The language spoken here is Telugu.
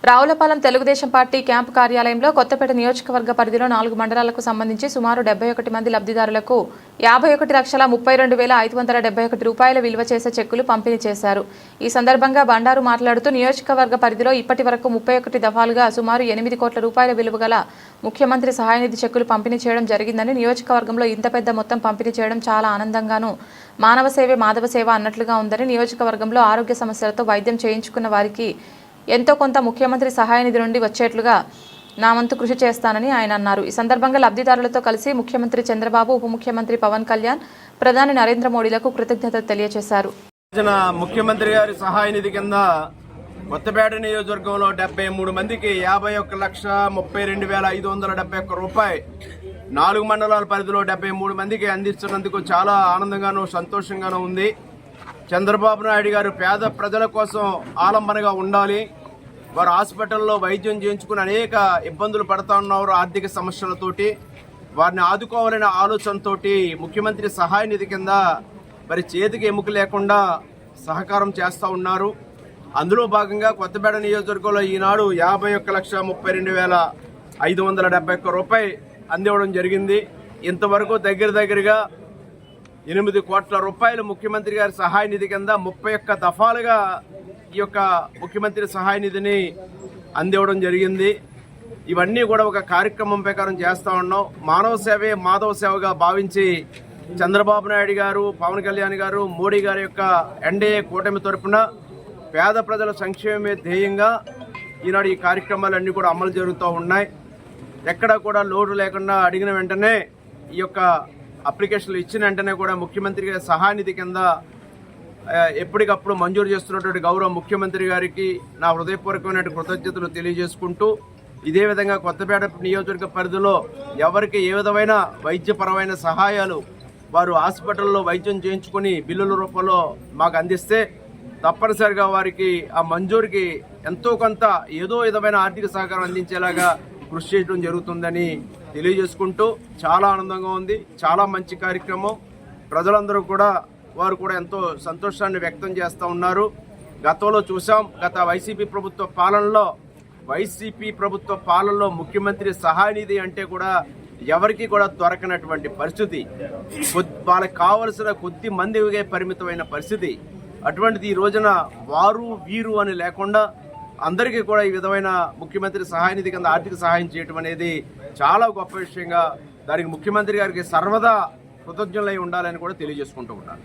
రావులపాలెం తెలుగుదేశం పార్టీ క్యాంపు కార్యాలయంలో కొత్తపేట నియోజకవర్గ పరిధిలో 4 మండలాలకు సంబంధించి సుమారు 71 మంది లబ్ధిదారులకు 51,32,571 రూపాయల విలువ చేసే చెక్కులు పంపిణీ చేశారు. ఈ సందర్భంగా బండారు మాట్లాడుతూ నియోజకవర్గ పరిధిలో ఇప్పటి వరకు 31 దఫాలుగా సుమారు 8 కోట్ల రూపాయల విలువ గల ముఖ్యమంత్రి సహాయనిధి చెక్కులు పంపిణీ చేయడం జరిగిందని, నియోజకవర్గంలో ఇంత పెద్ద మొత్తం పంపిణీ చేయడం చాలా ఆనందంగాను, మానవ సేవే మాధవ సేవ అన్నట్లుగా ఉందని, నియోజకవర్గంలో ఆరోగ్య సమస్యలతో వైద్యం చేయించుకున్న వారికి ఎంతో కొంత ముఖ్యమంత్రి సహాయ నిధి నుండి వచ్చేట్లుగా నా వంతు కృషి చేస్తానని ఆయన అన్నారు. ఈ సందర్భంగా లబ్ధిదారులతో కలిసి ముఖ్యమంత్రి చంద్రబాబు, ఉప ముఖ్యమంత్రి పవన్ కళ్యాణ్, ప్రధాని నరేంద్ర మోడీలకు కృతజ్ఞతలు తెలియజేశారు. ముఖ్యమంత్రి గారి సహాయ నిధి కింద కొత్తపేట నియోజకవర్గంలో 73 మందికి 51,32,571 రూపాయలు 4 మండలాల పరిధిలో 73 మందికి అందిస్తున్నందుకు చాలా ఆనందంగానూ సంతోషంగానూ ఉంది. చంద్రబాబు నాయుడు గారు పేద ప్రజల కోసం ఆలంబనగా ఉండాలి. వారు హాస్పిటల్లో వైద్యం చేయించుకుని అనేక ఇబ్బందులు పడుతూ ఉన్నారు. ఆర్థిక సమస్యలతోటి వారిని ఆదుకోవాలనే ఆలోచనతో ముఖ్యమంత్రి సహాయ నిధి కింద మరి చేతికి ఎముక లేకుండా సహకారం చేస్తూ ఉన్నారు. అందులో భాగంగా కొత్తపేట నియోజకవర్గంలో ఈనాడు 51,32,571 రూపాయలు అందివ్వడం జరిగింది. ఇంతవరకు దగ్గరగా 8 కోట్ల రూపాయలు ముఖ్యమంత్రి గారి సహాయ నిధి కింద 31 దఫాలుగా ఈ యొక్క ముఖ్యమంత్రి సహాయ నిధిని అందివ్వడం జరిగింది. ఇవన్నీ కూడా ఒక కార్యక్రమం ప్రకారం చేస్తూ ఉన్నాం. మానవ సేవే మాధవ సేవగా భావించి చంద్రబాబు నాయుడు గారు, పవన్ కళ్యాణ్ గారు, మోడీ గారి యొక్క ఎన్డీఏ కూటమి తరఫున పేద ప్రజల సంక్షేమమే ధ్యేయంగా ఈనాడు ఈ కార్యక్రమాలన్నీ కూడా అమలు జరుగుతూ ఉన్నాయి. ఎక్కడా కూడా లోటు లేకుండా అడిగిన వెంటనే ఈ యొక్క అప్లికేషన్లు ఇచ్చిన వెంటనే కూడా ముఖ్యమంత్రి గారి సహాయ నిధి కింద ఎప్పటికప్పుడు మంజూరు చేస్తున్నటువంటి గౌరవ ముఖ్యమంత్రి గారికి నా హృదయపూర్వకమైన కృతజ్ఞతలు తెలియజేసుకుంటూ, ఇదే విధంగా కొత్తపేట నియోజకవర్గ పరిధిలో ఎవరికి ఏ విధమైన వైద్యపరమైన సహాయాలు వారు హాస్పిటల్లో వైద్యం చేయించుకుని బిల్లుల రూపంలో మాకు అందిస్తే తప్పనిసరిగా వారికి ఆ మంజూరుకి ఎంతో కొంత ఏదో విధమైన ఆర్థిక సహకారం అందించేలాగా కృషి చేయడం జరుగుతుందని తెలియజేసుకుంటూ, చాలా ఆనందంగా ఉంది. చాలా మంచి కార్యక్రమం. ప్రజలందరూ కూడా వారు కూడా ఎంతో సంతోషాన్ని వ్యక్తం చేస్తూ ఉన్నారు. గతంలో చూసాం, గత వైసీపీ ప్రభుత్వ పాలనలో ముఖ్యమంత్రి సహాయ నిధి అంటే కూడా ఎవరికి కూడా దొరకనటువంటి పరిస్థితి, వాళ్ళకి కావలసిన కొద్ది మందికే పరిమితమైన పరిస్థితి. అటువంటిది ఈ రోజున వారు వీరు అని లేకుండా అందరికీ కూడా ఈ విధమైన ముఖ్యమంత్రి సహాయ నిధి కింద ఆర్థిక సహాయం చేయడం అనేది చాలా గొప్ప విషయంగా, దానికి ముఖ్యమంత్రి గారికి సర్వదా కృతజ్ఞులై ఉండాలని కూడా తెలియజేసుకుంటూ ఉన్నాను.